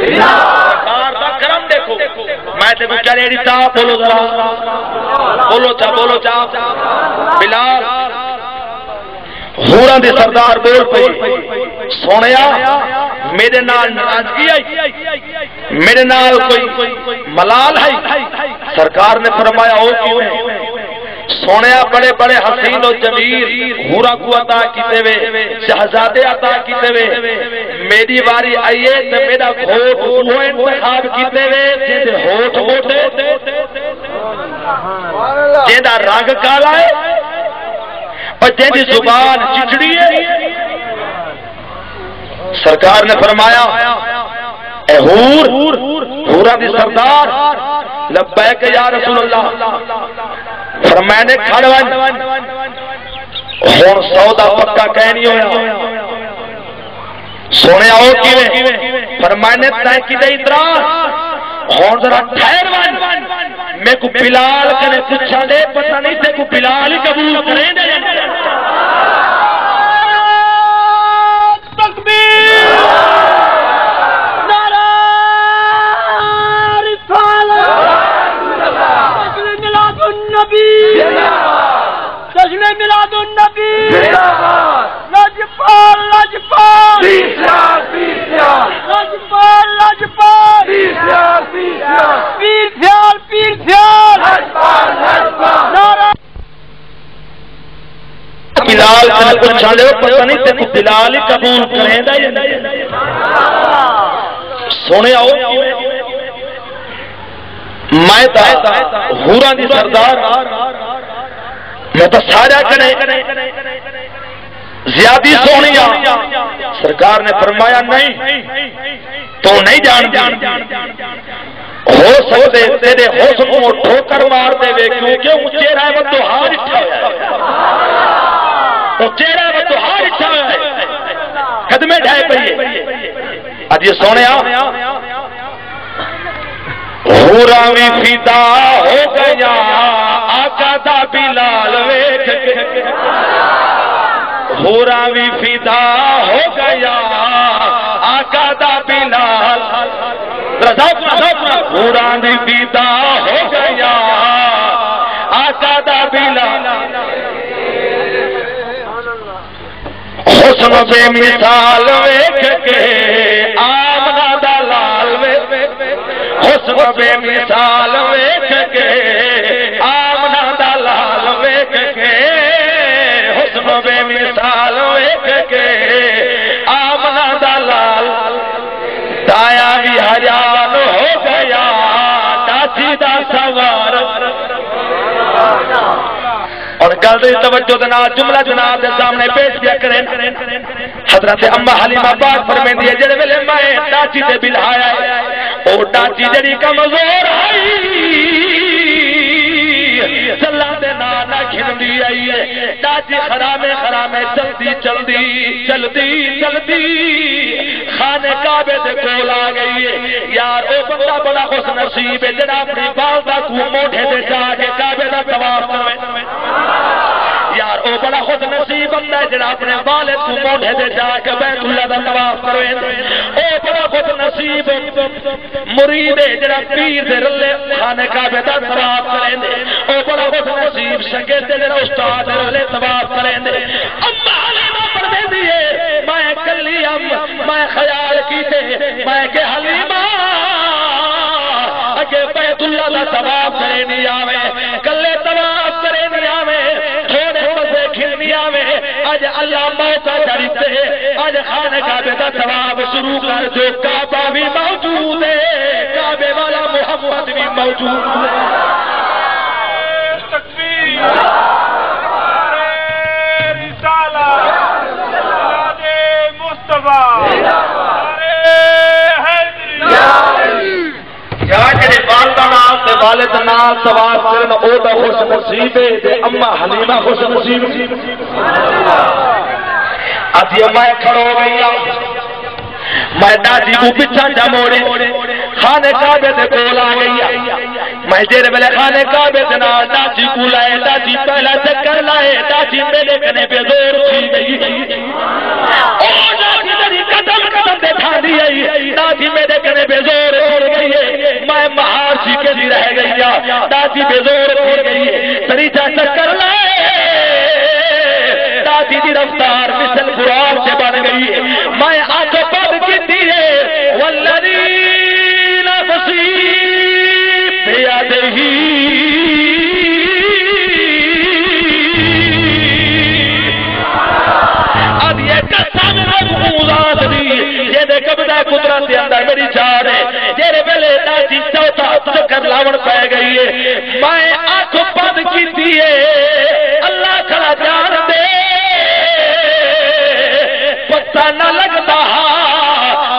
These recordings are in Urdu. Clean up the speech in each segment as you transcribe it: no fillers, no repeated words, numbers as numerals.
سرکار دا کرم دیکھو میں تے کیا ریڑی تا بولو ذرا بولو چا بلال حوراں دی سردار بول پئی سونیا میرے نال ناراضگی آئی میرے نال کوئی ملال ہے سرکار نے فرمایا او کیوں ہے سونیا بڑے بڑے حسین و جمیل حورا کو عطا کیتے وے شہزادے عطا کیتے وے میری واری آئیے تے میرا گھوٹ وہ انتخاب کیتے وے جیندے ہوٹ موٹے جیندہ رنگ کالا ہے اور جیندی زبان چچڑی ہے سرکار نے فرمایا اے حورا دی سردار لبیک یا رسول اللہ فرمایا نے کھڑوان ہون سودا پکا کہنی ہویا سونے آؤ کیویں فرمایا نے تحقیق ادراس ہون ذرا ٹھہروان میں کو بلال کرے پوچھا دے پتہ نہیں تے کو بلال ہی قبول کریں دے تکبیر نعرہ رسالت جشن میلاد النبی جشن میلاد النبی لاجپال پیر خیال نعرہ بلال سے پوچھا لے پتہ نہیں تے کو بلال ہی قبول کریں دا سونے آؤ میں تا حوراں دی سردار میں تو سارا کرے زیادی سونیا سرکار نے فرمایا نہیں تو نہیں جان ہو سکتے تیرے حسن کو ٹھوکر مار دے وے کیونکہ اونچے رائے وہ تو ہار اٹھا ہے چہرہ وہ تو ہار اچھا ہے قدمیں ڈھائے پئیے اب یہ سونے حوراں وی فدا ہو گیا آقا دا بلال ویکھ کے حوراں وی فدا ہو گیا آقا دا بلال حوراں وی فدا ہو گیا آقا دا بلال حسن بے مثال ویکھ کے آمنہ دا لال حسن بے مثال ویکھ کے آمنہ دا لال ویکھ کے حسن بے مثال ویکھ کے آمنہ دا لال دایا بھی حیران ہو گیا چاچی دا سوار اور جلدی توجہ دنا جملہ جناب کے سامنے پیش کیا کریں حضرت اما حلیمہ پاک فرمیندی ہے جڑے ویلے میں ڈاچی تے بلہایا ہے او ڈاچی جڑی کمزور آئی چلا دے نانا گھندی آئی ہے ڈاچی خرامے چلدی خانے کعبے دے کول آ گئی ہے یار او بندہ بڑا خوش نصیب ہے جڑا اپنی والدہ کو موڈھے دے جا کے کعبے دا طواف کرے یار او بڑا خود نصیب بندہ ہے جڑا اپنے والد کو موڈھے دے جا کے بیت اللہ دا طواف کرے او بڑا خود نصیب مرید ہے جڑا پیر دے رلے خانے کعبے دا طواف کرے او بڑا خود نصیب شاگرد دے جڑا استاد دے رلے طواف کرے اما حلیمہ فرمیندی ہے میں کلی میں خیال کیتے میں کہ حلیمہ اگے بیت اللہ دا طواف کرے نہیں آوے کلے طواف کرے نہیں آوے تھوڑے مزے کھلنی آوے آج اللہ موقع جڑتے آج خانہ کعبے دا طواف شروع کر جو کعبہ بھی موجود ہے کعبے والا محمد بھی موجود ہے تکبیر رسالہ میلاد مصطفیٰ والد نال طواف کرن او دا خوش نصیب ہے تے اما حلیمہ خوش نصیب اتی اما کھڑو گئی میں دادی کو پیچھے جا موڑے خانے کعبے دے کول آ گئی میں جڑے ویلے خانے کعبے دے نال دادی کو لائے دادی پہلا چکر لائے دادی میرے کنے بے زور تھی گئی او دادی قدم دے تھا دی دادی میرے کنے بے چیکے دی رہ گئی دادی بے زور ہو گئی طریقہ چکر لائے دادی دی رفتار مثل قرآن سے بن گئی میں آج پڑھ کی دیئے والذین بصیب بیادہی اب یہ قسم محفوظات دی یہ دے قبضہ قدرت دے اندر میری جان ہے جیرے بلے دادی چوتا چکر لاون پہ گئی ہے میں آج پڑھ کی دیئے اللہ کھڑا جان دے پتہ نہ لگتا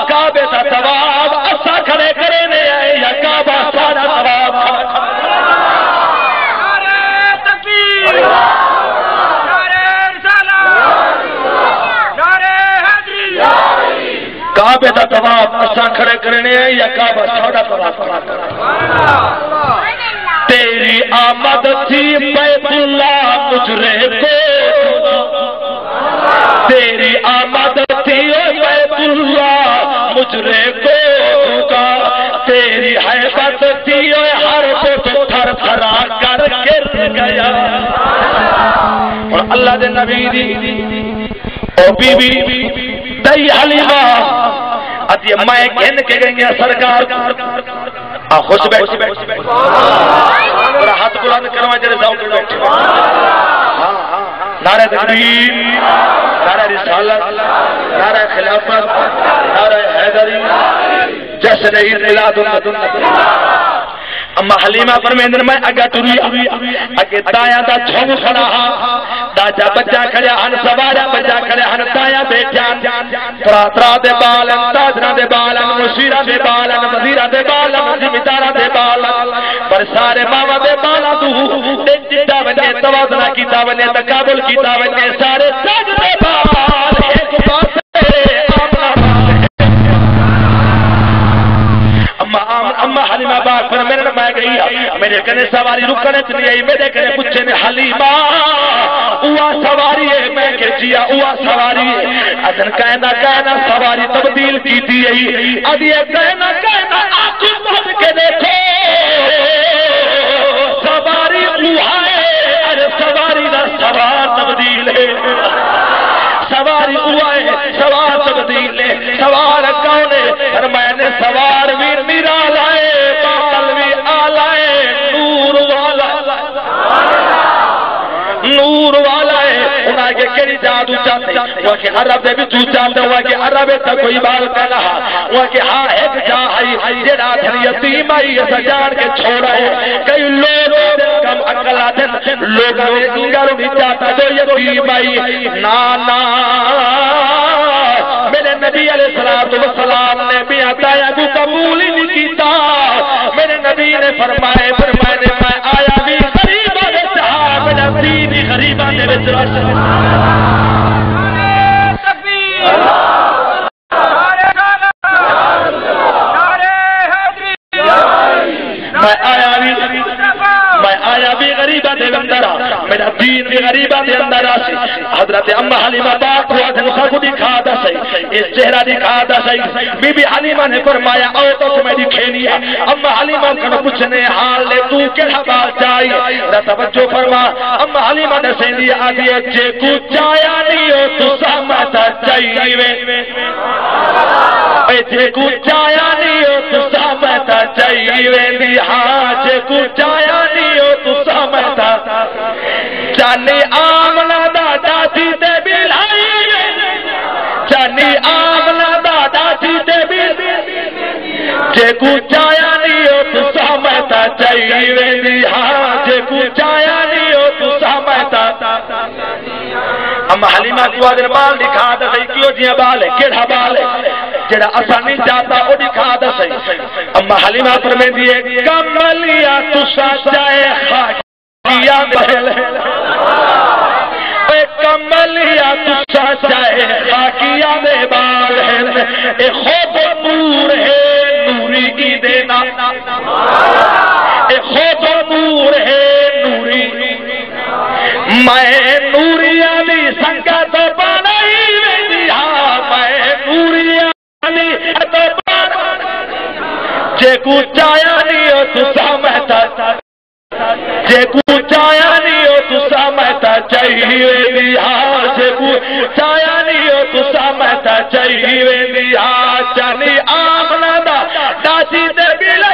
کعبے کا ثواب اسا کھڑے کرنے آئے یا کعبہ سارا ثواب نعرہ تکبیر نعرہ رسالت نعرہ حیدری کعبے کا ثواب اسا کھڑے کرنے آئے یا کعبہ سارا ثواب تیری آمد تھی بیت اللہ مجرے کو تیری آمد تھی بیت اللہ مجرے کو کا تیری حیبت تھی ہر تو تھر تھرا کر گر گیا اور اللہ دے نبی دی او بی بی دئی حلیمہ اب یہ میں گھن کے گئیں گے سرکار خوش بیٹھ اور ہاتھ بلند کروا جرے جاؤ کے بیٹھے نعرہ تکبیر نعرہ رسالت نعرہ خلافت نعرہ حیدری جشن عید میلاد النبی اما حلیمہ فرمیندر میں اگا ٹری اگے تایا دا چھوم کھڑا دا جا بچہ کھڑیا ہن سوارا بچہ کھڑیا ہن تایا بیٹھان ترا دے بالن تاجرا دے بالن مشیرہ دے بالن وزیرہ دے بالن زمیندارہ دے بالن پر سارے ماما دے بالا تو جتا ونے توازنہ کیتا ونے تقابل کیتا ونے سارے سج دے بال ایک پاسے اما حلیمہ باغ پر میرے میں گئی میرے کنے سواری رکنے چلی آئی میرے کنے پوچھے نے حلیمہ اوہ سواری ہے میں کہ جیا اوہ سواری ہے ادن کہنا سواری تبدیل کی دی اب یہ کہنا آنکھ بھر کے دیکھو سواری اوہ ہے ارے سواری نہ سوار تبدیل ہے سواری ہوا ہے سوار تبدیل ہے سوار کون ہے فرمایا نے سوار بھی میرا لائے بال بھی آلائے نور والا ہے انہاں کے کری جادو چاہتے وہاں کے عرب دے بھی تو چاہتے وہاں کے عرب تا کوئی بال کا رہا وہاں کے ہاں ایک جا آئی جڑا دھر یتیم آئی ایسا جان کے چھوڑا ہے کئی لوگ کم عقل آتے لوگوں نے انگر نہیں چاہتا جو یتیم آئی نانا میرے نبی علیہ السلام نے بھی آتایا کو قبول ہی نہیں کیتا میرے نبی نے فرمائے نے میں آیا بھی غریبہ نے چاہا میرا دینی غریبہ نے بچ میں آیا بھی غریبہ دے اندر میرا دین بھی غریبہ دے اندر آسی حضرت اما حلیمہ پاک ہوا دن سب دکھا دا سی اس چہرہ دکھا دا سی بی بی حلیمہ نے فرمایا او تو تمہیں دکھینی ہے اما حلیمہ کنا پوچھنے حال لے تو کیا بات چاہیے توجہ فرما اما حلیمہ نے سیندی آدھی اچھے کو چایا نہیں ہو تو سامتا چاہیے اچھے کو چایا نہیں ہو تو سامتا چاہیے ہاں اچھے کو چایا نہیں ہو تو سامتا چانی آمنا دادا جی دے بلائی چانی آمنا دادا جی دے بلائی جے کو چایا نہیں ہو تو سامتا چاہیے ہاں جے کو چایا نہیں ہو تو سامتا اما حلیمہ کو آدھر بال دکھا دا سی کیوں جیاں بال ہے کیڑا بال ہے جڑا آسانی چاہتا وہ دکھا دا سی اما حلیمہ پر میں دیئے کملیا تو سچائے خاکیا بہل کملیا تو سچائے خاکیا میں بال ہے اے خوب نور ہے نوری کی دینا اے خوب نور ہے نوری میں نوریا دی سنگت بنائی ویندی ہاں میں نوریا دی تو جے جے کو چایا نہیں ہو تو سامتا جے کو چایا نہیں ہو تو سامتا چاہیے دیا جے کو چایا نہیں ہو تو سامتا چاہیے دیا چانی آمنا دا ڈاچی دے بلے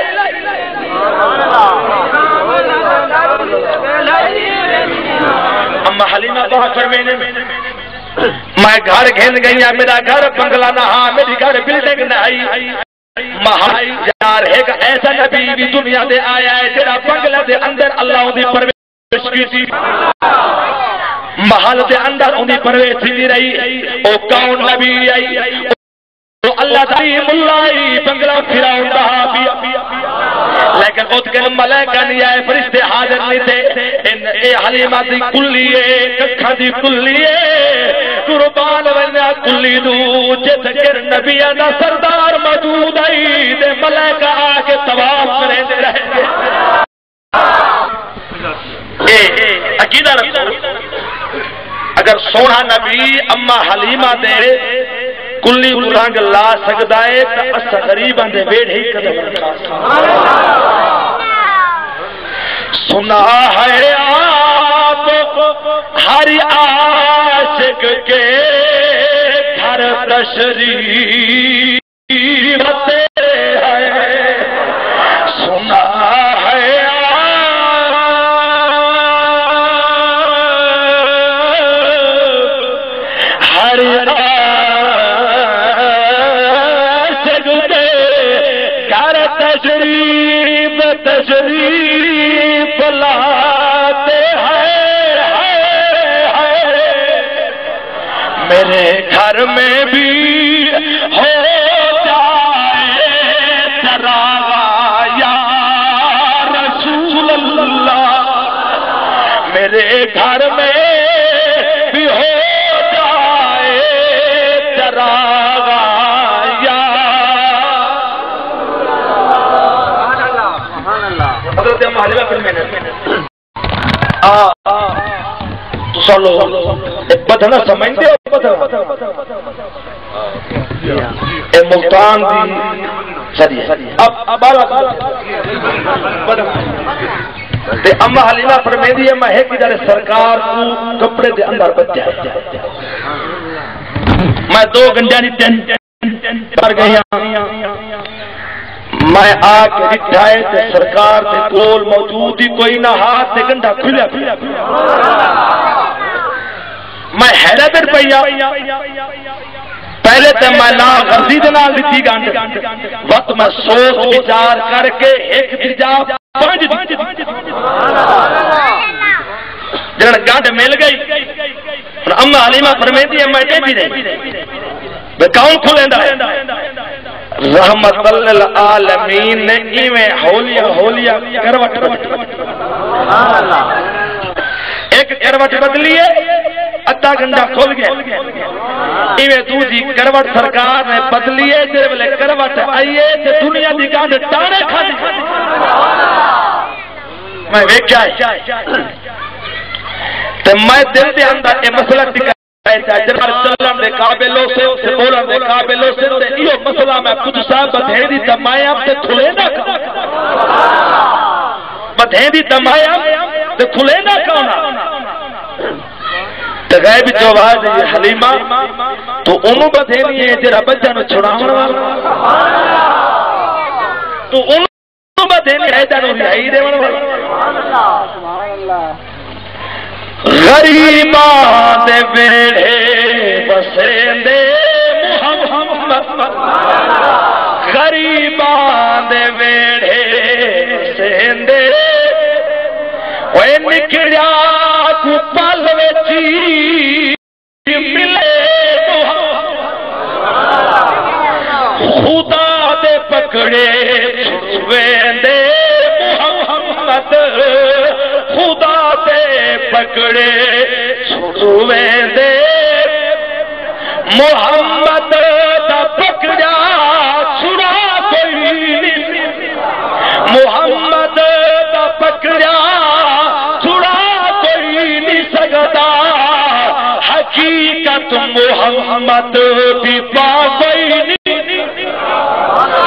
اما حلیمہ بہت فرمینے میں گھر گھن گئی ہیں میرا گھر بنگلہ نہ میری گھر بلڈنگ نہ آئی محل یار ایک ایسا نبی بھی دنیا دے آیا ہے جڑا بنگلہ دے اندر اللہ دی پرویش کی تھی محل دے اندر انہی پرویش تھی رہی او کون نبی آئی تو اللہ تعالی ملائی بنگلہ پھراؤں رہا بھی لیکن اس کے ملائکہ نہیں آئے فرشتے حاضر نہیں تھے اے حلیمہ دی کلیے ککھا دی کلیے قربان ونیا کلی دو جت کر نبی دا سردار موجود آئی دے ملائکہ آکے طواف کریں دے رہے عقیدہ رکھو اگر سونا نبی اما حلیمہ دے کلی رنگ لا سکتا ہے تو اس غریباں دے بیڑ ہی قدم رکھا سنا ہے آپ ہر عاشق کے گھر تشریف ہے سنا ہے ہر تشریف لاتے ہیں میرے گھر میں بھی ہو جائے چراغا یا رسول اللہ میرے گھر میں بھی ہو جائے چراغا حضرت اما حلیمہ فرمینے تو سولو بدھنا سمجھتے ہو اے ملتان دی سریع اب تے اما حلیمہ فرمینے ہے میں ایک ادھر سرکار کو کپڑے دے اندر بچ جائے میں 2 گھنٹے نہیں پر گئی میں آکے اٹھائے تے سرکار تے کول موجود ہی کوئی نہ ہاتھ تے گنڈا کھلیا میں حیرت پیا پہلے تے میں نا غرضی دے نال دتی گنڈ وقت میں سوچ وچار کر کے ایک درجا 5 جڑ گنڈ مل گئی اما حلیمہ فرمیندی ہے میں ٹیبی نہیں میں کون کھلیندا ہے رحمت للعالمین نے ایویں ہولیا کروٹ ایک کروٹ بدلیے ادھا گھنٹہ کھل گیا ایویں دوسری کروٹ سرکار نے بدلیے جے ویلے کروٹ آئیے تے دنیا دی گنڈ ٹاڑے کھاندی میں ویکھیا تے میں دل دے اندر اے مسئلہ جناب چلن دے قابلوں سے بولن دے قابلوں سے یہ مسئلہ میں کچھ صاحب بدھے دی تمایا تے کھلے نہ بدھے دی تمایا تے کھلے نہ کھانا تے غیب جو آواز ہے حلیمہ تو انہوں بدھے نہیں ہے جرا بچہ نو چھڑاون والا تو انہوں بدھے نہیں ہے جانو رہائی دے والا غریبان دے بیڑے بسیندے محمد غریبان دے بیڑے بسیندے اوے نکڑیا کو پل وچی ملے خدا دے پکڑے چھویندے محمد خدا دے پکڑے چھوڑویں دے محمد دا پکڑا چھڑا کوئی محمد دا پکڑا چھڑا کوئی نہیں سکتا حقیقت محمد بھی پا کوئی نہیں